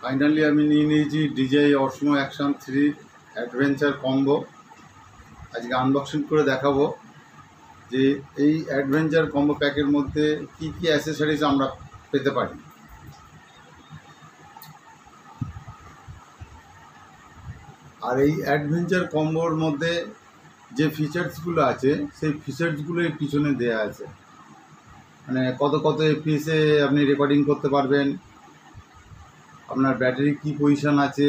Finally আমি নিয়ে নিয়েছি DJI Osmo Action 3 adventure combo. আজকে আনবক্সিং করে দেখাবো যে এই অ্যাডভেঞ্চার কম্বো প্যাকের মধ্যে কি কি অ্যাসেসরিজ আমরা পেতে পারি। আর এই অ্যাডভেঞ্চার কম্বোর মধ্যে যে ফিচার্সগুলো আছে সেই ফিচার্সগুলো এই পিছনে দেয়া আছে, মানে কত কত এফপিএসে আপনি রেকর্ডিং করতে পারবেন, আপনার ব্যাটারি কি পজিশন আছে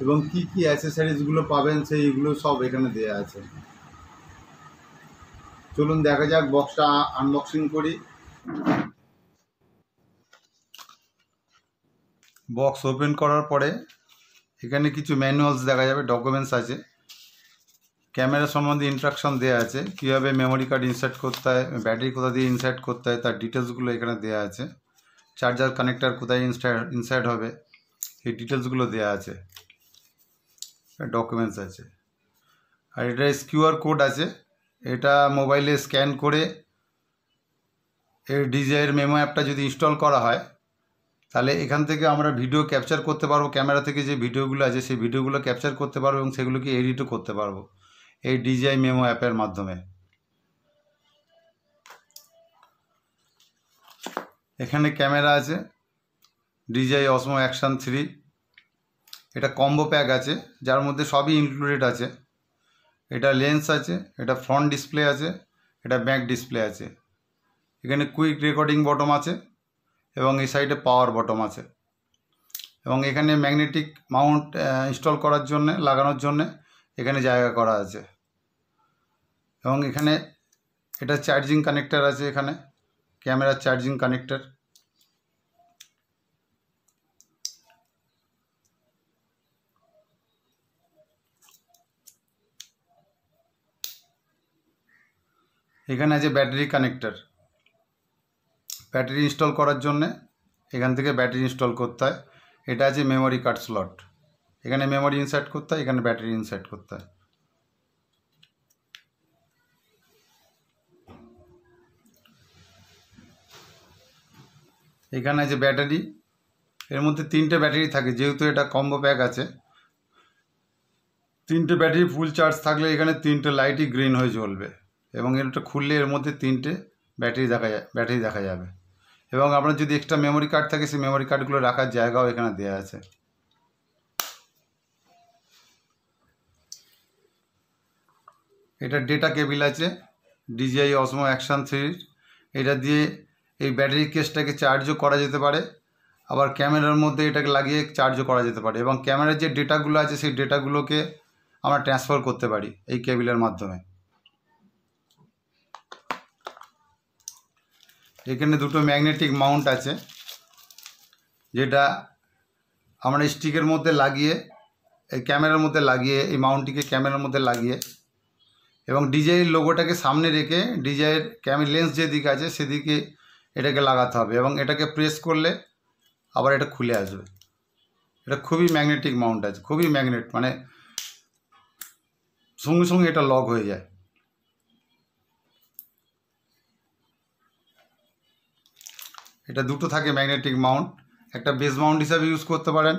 এবং কি কি অ্যাসেসরিজগুলো পাবেন সেইগুলো সব এখানে দেয়া আছে। চলুন দেখা যাক, বক্সটা আনবক্সিং করি। বক্স ওপেন করার পরে এখানে কিছু ম্যানুয়ালস দেখা যাবে, ডকুমেন্টস আছে, ক্যামেরা সম্বন্ধে ইনস্ট্রাকশন দেওয়া আছে, কীভাবে মেমোরি কার্ড ইনসার্ট করতে হয়, ব্যাটারি কোথা দিয়ে ইনসার্ট করতে হয় তার ডিটেলসগুলো এখানে দেওয়া আছে, চার্জার কানেক্টার কোথায় ইনসার্ট হবে এই ডিটেলসগুলো দেওয়া আছে, ডকুমেন্টস আছে। আর এটা কিউআর কোড আছে, এটা মোবাইলে স্ক্যান করে এই DJI মেমো অ্যাপটা যদি ইনস্টল করা হয় তাহলে এখান থেকে আমরা ভিডিও ক্যাপচার করতে পারবো, ক্যামেরা থেকে যে ভিডিওগুলো আছে সেই ভিডিওগুলো ক্যাপচার করতে পারবো এবং সেগুলোকে এডিটও করতে পারবো এই DJI মেমো অ্যাপের মাধ্যমে। এখানে ক্যামেরা আছে, DJI Osmo Action 3, এটা কম্বো প্যাক আছে যার মধ্যে সবই ইনক্লুডেড আছে। এটা লেন্স আছে, এটা ফ্রন্ট ডিসপ্লে আছে, এটা ব্যাক ডিসপ্লে আছে, এখানে কুইক রেকর্ডিং বটম আছে এবং এই সাইডে পাওয়ার বটম আছে, এবং এখানে ম্যাগনেটিক মাউন্ট ইনস্টল করার জন্য লাগানোর জন্য এখানে জায়গা করা আছে, এবং এখানে এটা চার্জিং কানেক্টার আছে, এখানে ক্যামেরার চার্জিং কানেক্টার। এখানে আছে ব্যাটারি কানেক্টার, ব্যাটারি ইনস্টল করার জন্যে এখান থেকে ব্যাটারি ইনস্টল করতে হয়। এটা আছে মেমোরি কার্ড স্লট, এখানে মেমোরি ইনসার্ট করতে হয়, এখানে ব্যাটারি ইনসার্ট করতে হয়। এখানে আছে ব্যাটারি, এর মধ্যে 3টে ব্যাটারি থাকে, যেহেতু এটা কম্বো প্যাক আছে 3টে ব্যাটারি ফুল চার্জ থাকলে এখানে 3টে লাইটই গ্রিন হয়ে জ্বলবে, এবং এটা খুললে এর মধ্যে 3টে ব্যাটারি দেখা যাবে। এবং আপনার যদি এক্সট্রা মেমোরি কার্ড থাকে সেই মেমোরি কার্ডগুলো রাখার জায়গাও এখানে দেওয়া আছে। এটা ডেটা কেবিল আছে DJI Osmo Action 3, এটা দিয়ে এই ব্যাটারি কেসটাকে চার্জও করা যেতে পারে, আবার ক্যামেরার মধ্যে এটাকে লাগিয়ে চার্জও করা যেতে পারে, এবং ক্যামেরার যে ডেটাগুলো আছে সেই ডেটাগুলোকে আমরা ট্রান্সফার করতে পারি এই কেবিলের মাধ্যমে। এখানে দুটো ম্যাগনেটিক মাউন্ট আছে, যেটা আমরা স্টিকের মধ্যে লাগিয়ে এই ক্যামেরার মধ্যে লাগিয়ে এই মাউন্টটিকে ক্যামেরার মধ্যে লাগিয়ে এবং DJI লোগোটাকে সামনে রেখে DJI ক্যামেরা লেন্স যেদিকে আছে সেদিকে এটাকে লাগাতে হবে, এবং এটাকে প্রেস করলে আবার এটা খুলে আসবে। এটা খুবই ম্যাগনেটিক মাউন্ট আছে, খুবই ম্যাগনেট, মানে সঙ্গে সঙ্গে এটা লক হয়ে যায়। এটা দুটো থাকে ম্যাগনেটিক মাউন্ট, একটা বেস মাউন্ট হিসাবে ইউজ করতে পারেন,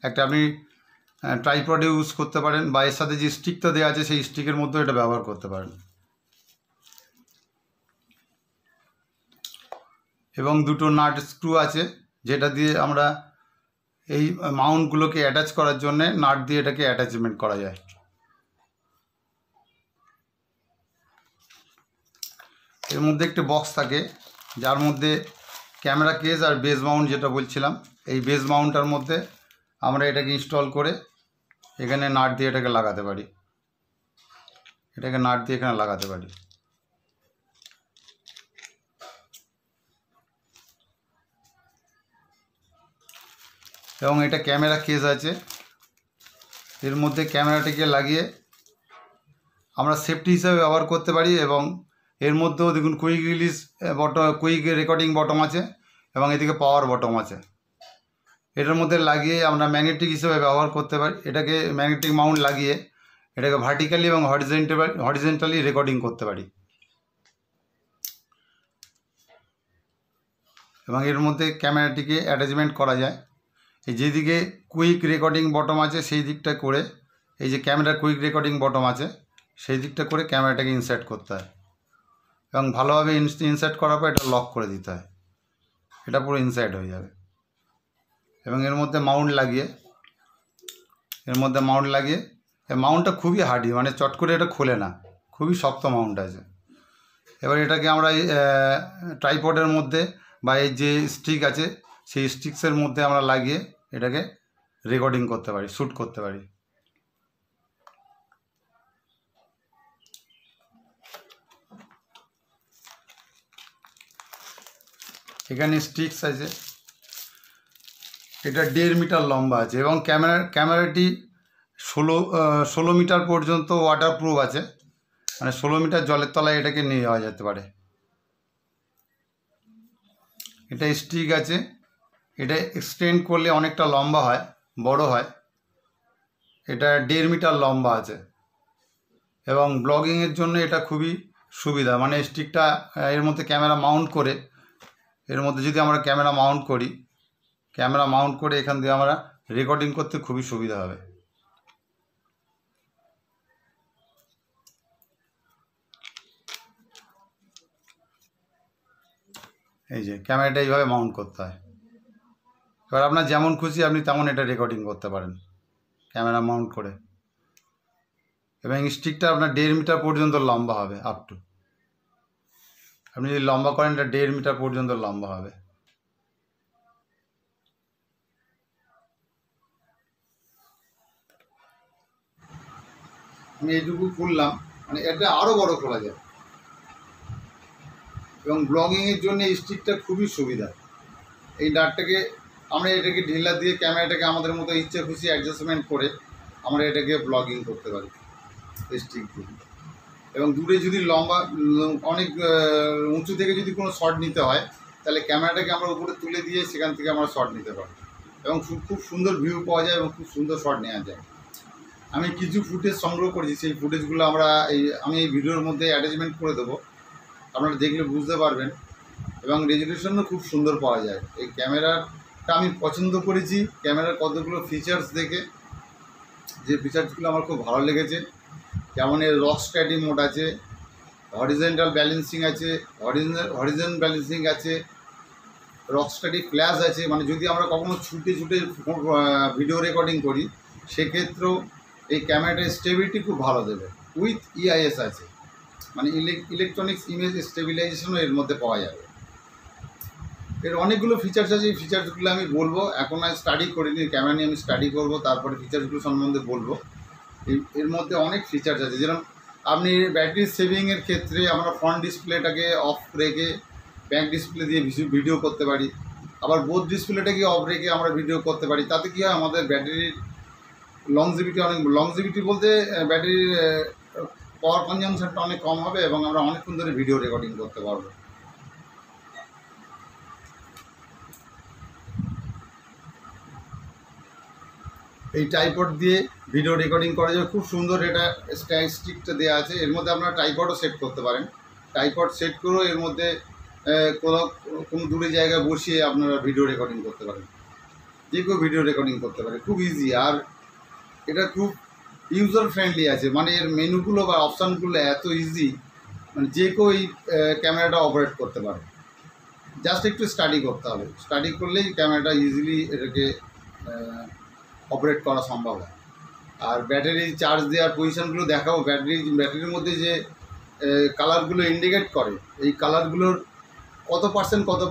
একটা আপনি ট্রাইপডে ইউজ করতে পারেন, বা এর সাথে যে স্টিকটা দেওয়া আছে সেই স্টিকের মধ্যেও এটা ব্যবহার করতে পারেন। এবং দুটো নাট স্ক্রু আছে, যেটা দিয়ে আমরা এই মাউন্টগুলোকে অ্যাটাচ করার জন্যে নাট দিয়ে এটাকে অ্যাটাচমেন্ট করা যায়। এর মধ্যে একটি বক্স থাকে যার মধ্যে ক্যামেরা কেস আর বেস মাউন্ট যেটা বলছিলাম, এই বেস মাউন্টটার মধ্যে আমরা এটাকে ইনস্টল করে এখানে নাট দিয়ে এটাকে লাগাতে পারি, এটাকে নাট দিয়ে এখানে লাগাতে পারি। এবং এটা ক্যামেরা কেস আছে, এর মধ্যে ক্যামেরাটিকে লাগিয়ে আমরা সেফটি হিসাবে ব্যবহার করতে পারি, এবং এর মধ্যেও দেখুন quick release bottom, quick recording bottom আছে, এবং এদিকে পাওয়ার বটম আছে। এটার মধ্যে লাগিয়ে আমরা ম্যাগনেটিক হিসেবে ব্যবহার করতে পারি, এটাকে ম্যাগনেটিক মাউন্ট লাগিয়ে এটাকে ভার্টিক্যালি এবং হরিজেন্টালি রেকর্ডিং করতে পারি। এবং এর মধ্যে ক্যামেরাটিকে অ্যাটাচমেন্ট করা যায়, এই যেদিকে কুইক রেকর্ডিং বটম আছে সেই দিকটা করে, এই যে ক্যামেরার কুইক রেকর্ডিং বটম আছে সেই দিকটা করে ক্যামেরাটাকে ইনসার্ট করতে হয় এবং ভালোভাবে ইনসার্ট করার পর এটা লক করে দিতে হয়। এটা পুরো ইনসার্ট হয়ে যাবে এবং এর মধ্যে মাউন্ট লাগিয়ে এই মাউন্টটা খুবই হার্ডি, মানে চট করে এটা খোলে না, খুবই শক্ত মাউন্ট আছে। এবার এটাকে আমরা ট্রাইপডের মধ্যে বা এই যে স্টিক আছে সেই স্টিক্সের মধ্যে আমরা লাগিয়ে এটাকে রেকর্ডিং করতে পারি, শ্যুট করতে পারি। এখানে স্টিক্স আছে, এটা 1.5 মিটার লম্বা আছে এবং ক্যামেরাটি 16 মিটার পর্যন্ত ওয়াটারপ্রুফ আছে, মানে 16 মিটার জলের তলায় এটাকে নিয়ে যাওয়া যেতে পারে। এটা স্টিক আছে, এটা এক্সটেন্ড করলে অনেকটা লম্বা হয়, বড় হয়। এটা 1.5 মিটার লম্বা আছে এবং ব্লগিংয়ের জন্য এটা খুবই সুবিধা। মানে স্টিকটা এর মধ্যে ক্যামেরা মাউন্ট করে, এর মধ্যে যদি আমরা ক্যামেরা মাউন্ট করে এখান থেকে আমরা রেকর্ডিং করতে খুবই সুবিধা হবে। এই যে ক্যামেরাটা এইভাবে মাউন্ট করতে হয়। এবার আপনার যেমন খুশি আপনি তেমন এটা রেকর্ডিং করতে পারেন ক্যামেরা মাউন্ট করে। এবং স্টিকটা আপনার 1.5 মিটার পর্যন্ত লম্বা হবে, আপ টু। আপনি যদি লম্বা করেন এটা 1.5 মিটার পর্যন্ত লম্বা হবে। আমি এইটুকু খুললাম, মানে এটা আরও বড় খোলা যায় এবং ব্লগিংয়ের জন্য এই স্টিকটা খুবই সুবিধা। এই ডাটটাকে আমরা এটাকে ঢিলা দিয়ে ক্যামেরাটাকে আমাদের মতো ইচ্ছে খুশি অ্যাডজাস্টমেন্ট করে আমরা এটাকে ব্লগিং করতে পারি স্টিক দিয়ে। এবং দূরে যদি অনেক উঁচু থেকে যদি কোনো শট নিতে হয় তাহলে ক্যামেরাটাকে আমরা উপরে তুলে দিয়ে সেখান থেকে আমরা শট নিতে পারি এবং খুব সুন্দর ভিউ পাওয়া যায় এবং খুব সুন্দর শট নেওয়া যায়। আমি কিছু ফুটেজ সংগ্রহ করেছি, সেই ফুটেজগুলো আমি এই ভিডিওর মধ্যে অ্যাটাচমেন্ট করে দেবো, আপনারা দেখলে বুঝতে পারবেন। এবং রেজলিউশনও খুব সুন্দর পাওয়া যায়। এই ক্যামেরাটা আমি পছন্দ করেছি ক্যামেরার কতগুলো ফিচার্স দেখে, যে ফিচার্সগুলো আমার খুব ভালো লেগেছে। যেমন এর রক স্ট্যাডি মোড আছে, হরিজেন্টাল ব্যালেন্সিং আছে, হরিজেন ব্যালেন্সিং আছে, রক স্ট্যাডি ফ্ল্যাশ আছে। মানে যদি আমরা কখনো ছুটে ভিডিও রেকর্ডিং করি সেক্ষেত্রেও এই ক্যামেরাটার স্টেবিলিটি খুব ভালো দেবে। উইথ EIS আছে, মানে ইলেকট্রনিক্স ইমেজ স্টেবিলাইজেশনও এর মধ্যে পাওয়া যাবে। এর অনেকগুলো ফিচার্স আছে, এই ফিচার্সগুলো আমি বলবো। এখন আর স্টাডি করিনি, ক্যামেরা নিয়ে আমি স্টাডি করবো, তারপরে ফিচার্সগুলো সম্বন্ধে বলবো। এর মধ্যে অনেক ফিচার্স আছে, যেরকম আপনি ব্যাটারি সেভিংয়ের ক্ষেত্রে আমরা ফ্রন্ট ডিসপ্লেটাকে অফ রেখে ব্যাক ডিসপ্লে দিয়ে ভিডিও করতে পারি, আবার বোথ ডিসপ্লেটাকে অফ রেখে আমরা ভিডিও করতে পারি। তাতে কী হয়, আমাদের ব্যাটারির লংজিভিটি বলতে ব্যাটারির পাওয়ার কনজামশনটা অনেক কম হবে এবং আমরা অনেকক্ষণ ধরে ভিডিও রেকর্ডিং করতে পারবো। এই ট্রাইপড দিয়ে ভিডিও রেকর্ডিং করা যাবে, খুব সুন্দর। এটা স্টিকটা দেওয়া আছে, এর মধ্যে আপনারা ট্রাইপডও সেট করতে পারেন। ট্রাইপড সেট করেও এর মধ্যে কোনো দূরে জায়গায় বসিয়ে আপনারা ভিডিও রেকর্ডিং করতে পারেন, যে কেউ ভিডিও রেকর্ডিং করতে পারে, খুব ইজি। আর এটা খুব ইউজার ফ্রেন্ডলি আছে, মানে এর মেনুগুলো বা অপশানগুলো এত ইজি, মানে যে কেউ এই ক্যামেরাটা অপারেট করতে পারে। জাস্ট একটু স্টাডি করতে হবে, স্টাডি করলেই ক্যামেরাটা ইজিলি এটাকে অপারেট করা সম্ভব হয়। আর ব্যাটারি চার্জ দেওয়ার পজিশানগুলো দেখাবো। ব্যাটারির মধ্যে যে কালারগুলো ইন্ডিকেট করে, এই কালারগুলোর কত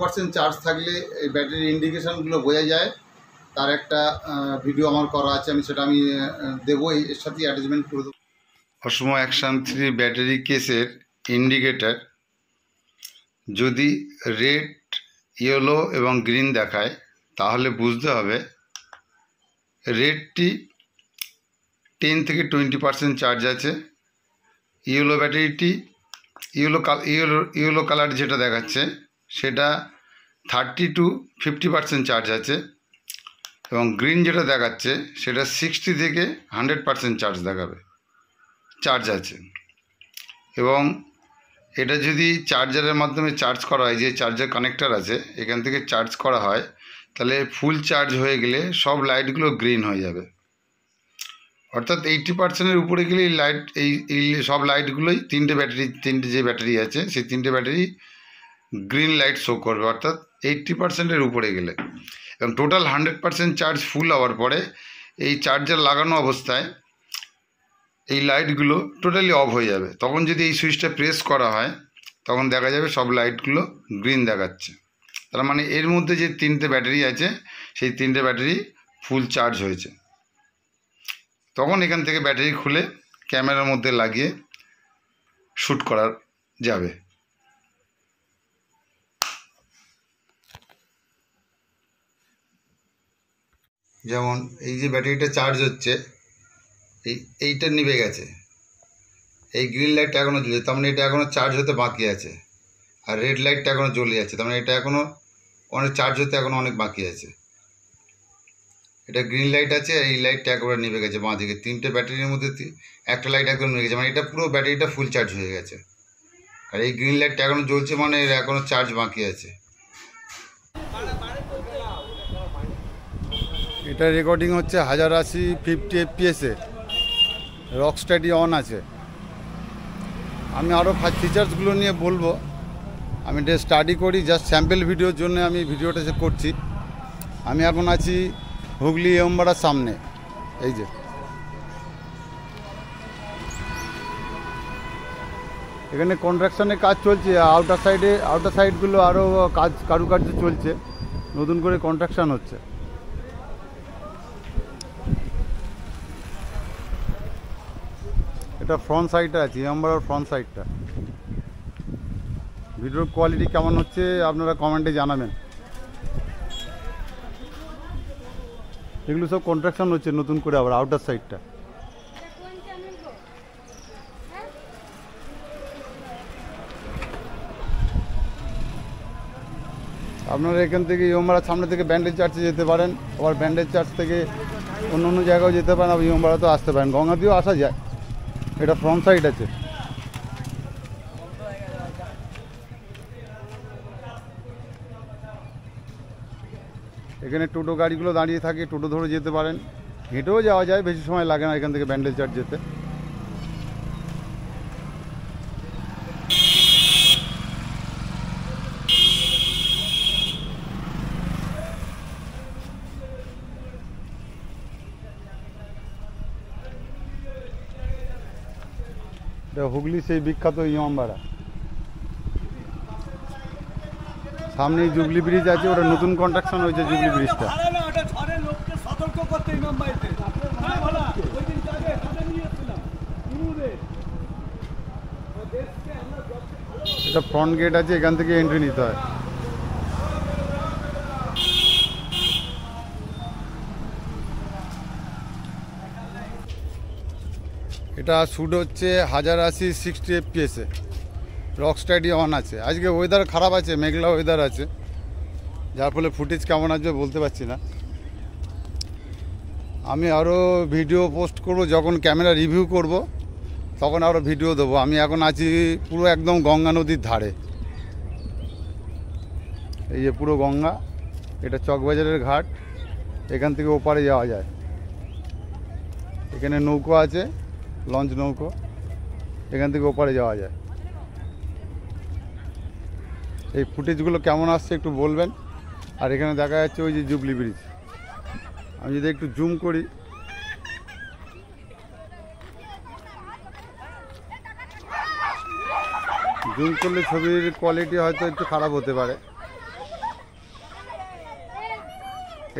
পার্সেন্ট চার্জ থাকলে এই ব্যাটারির ইন্ডিকেশানগুলো বোঝা যায়, তার একটা ভিডিও আমার করা আছে, সেটা আমি দেবো, এর সাথে অ্যাটাচমেন্ট করে দেবো। অসমো অ্যাকশন 3 ব্যাটারি কেসের ইন্ডিকেটার যদি রেড, ইয়েলো এবং গ্রিন দেখায় তাহলে বুঝতে হবে রেডটি 10 থেকে 20% চার্জ আছে, ইয়েলো ব্যাটারিটি ইয়েলো কালার যেটা দেখাচ্ছে সেটা 30 to 50% চার্জ আছে এবং গ্রিন যেটা দেখাচ্ছে সেটা 60 থেকে 100% চার্জ আছে। এবং এটা যদি চার্জারের মাধ্যমে চার্জ করা হয়, যে চার্জার কানেক্টর আছে এখান থেকে চার্জ করা হয়, তাহলে ফুল চার্জ হয়ে গেলে সব লাইটগুলো গ্রিন হয়ে যাবে। অর্থাৎ 80%-এর উপরে গেলে এই লাইট এই সব লাইটগুলোই তিনটে যে ব্যাটারি আছে সেই তিনটে ব্যাটারি গ্রিন লাইট শো করবে, অর্থাৎ 80%-এর উপরে গেলে। এবং টোটাল 100% চার্জ ফুল হওয়ার পরে এই চার্জার লাগানো অবস্থায় এই লাইটগুলো টোটালি অফ হয়ে যাবে। তখন যদি এই সুইচটা প্রেস করা হয় তখন দেখা যাবে সব লাইটগুলো গ্রিন দেখাচ্ছে। তার মানে এর মধ্যে যে তিনটে ব্যাটারি আছে সেই তিনটে ব্যাটারি ফুল চার্জ হয়েছে। তখন এখান থেকে ব্যাটারি খুলে ক্যামেরার মধ্যে লাগিয়ে শ্যুট করা যাবে। যেমন এই যে ব্যাটারিটা চার্জ হচ্ছে, এইটা নিভে গেছে, এই গ্রিন লাইটটা এখনও জ্বলছে, তার মানে এটা এখনও চার্জ হতে বাকি আছে। আর রেড লাইটটা এখনও জ্বলে যাচ্ছে, তার মানে এটা এখনও অনেক চার্জ হতে এখনও অনেক বাকি আছে। এটা গ্রিন লাইট আছে, এই লাইটটা একেবারে নিভে গেছে বাঁ দিকে। তিনটে ব্যাটারির মধ্যে একটা লাইট একদম নিভে গেছে, মানে এটা পুরো ব্যাটারিটা ফুল চার্জ হয়ে গেছে। আর এই গ্রিন লাইটটা এখনও জ্বলছে, মানে এর এখনও চার্জ বাকি আছে। এটা রেকর্ডিং হচ্ছে 1080 50 FPS-এ, রক স্টাডি অন আছে। আমি আরও ফিচার্সগুলো নিয়ে বলবো, আমি এটা স্টাডি করি, জাস্ট স্যাম্পল ভিডিওর জন্য আমি ভিডিওটা করছি। আমি এখন আছি হুগলি ইয়মবাড়ার সামনে। এই যে এখানে কনস্ট্রাকশনের কাজ চলছে, আউটার সাইডগুলো আরও কারুকার্য চলছে, নতুন করে কনস্ট্রাকশন হচ্ছে। এটা ফ্রন্ট সাইডটা আছে, ইয়মবাড়ার ফ্রন্ট সাইডটা। ভিডিওর কোয়ালিটি কেমন হচ্ছে আপনারা কমেন্টে জানাবেন। এগুলো সব কনস্ট্রাকশন হচ্ছে নতুন করে আবার আউটার সাইডটা। আপনারা এখান থেকে ইয়মবাড়ার সামনে থেকে ব্যান্ডেজ চার্চে যেতে পারেন, আবার ব্যান্ডেজ চার্চ থেকে অন্য জায়গাও যেতে পারেন, আবার ইয়মবাড়াতেও আসতে পারেন, গঙ্গাতেও আসা যায়। এটা ফ্রন্ট সাইড আছে। এখানে টোটো গাড়িগুলো দাঁড়িয়ে থাকে, টোটো ধরে যেতে পারেন, হেঁটেও যাওয়া যায়, বেশি সময় লাগে না এখান থেকে ব্যান্ডেল চার্চ যেতে। এটা হুগলি সেই বিখ্যাত ইয়মবাড়া। সামনেই জুবলি ব্রিজ আছে, ওটা নতুন কনস্ট্রাকশন হয়েছে জুবলি ব্রিজটা। এটা ফ্রন্ট গেট আছে, এখান থেকে এন্ট্রি নিতে হয়। এটা শ্যুট হচ্ছে 1080 60 FPS-এ, রক স্টাডি অন আছে। আজকে ওয়েদার খারাপ আছে, মেঘলা ওয়েদার আছে, যার ফলে ফুটেজ কেমন আসবে বলতে পারছি না। আমি আরও ভিডিও পোস্ট করব, যখন ক্যামেরা রিভিউ করব তখন আরও ভিডিও দেবো। আমি এখন আছি পুরো একদম গঙ্গা নদীর ধারে। এই যে পুরো গঙ্গা, এটা চকবাজারের ঘাট, এখান থেকে ওপারে যাওয়া যায়। এখানে নৌকো আছে, লঞ্চ নৌকো, এখান থেকে ওপারে যাওয়া যায়। এই ফুটেজগুলো কেমন আসছে একটু বলবেন। আর এখানে দেখা যাচ্ছে ওই যে জুবলি ব্রিজ। আমি যদি একটু জুম করি, জুম করলে ছবির কোয়ালিটি হয়তো একটু খারাপ হতে পারে।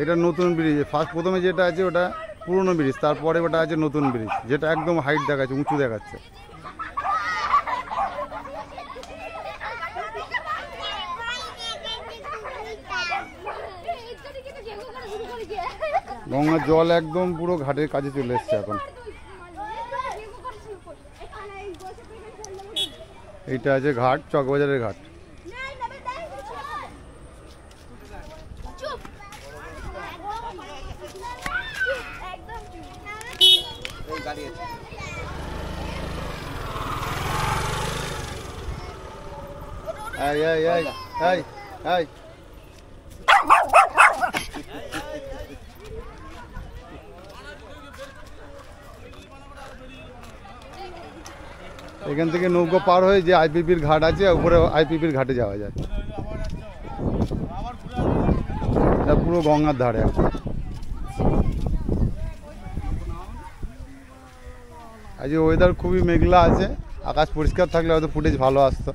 এটা নতুন ব্রিজ, প্রথমে যেটা আছে ওটা পুরনো ব্রিজ, তারপরে ওটা আছে নতুন ব্রিজ, যেটা একদম হাইট দেখাচ্ছে, উঁচু দেখাচ্ছে। গঙ্গার জল একদম পুরো ঘাটের কাছে চলে এসছে এখন। এইটা আছে ঘাট, চকবাজারের ঘাট। এই এখান থেকে নৌকো পার হয়ে যে আইপিপির ঘাট আছে উপরে আইপিপির ঘাটে যাওয়া যায়। এটা পুরো গঙ্গার ধারে একদম। আজকে ওয়েদার খুবই মেঘলা আছে, আকাশ পরিষ্কার থাকলে হয়তো ফুটেজ ভালো আসতো।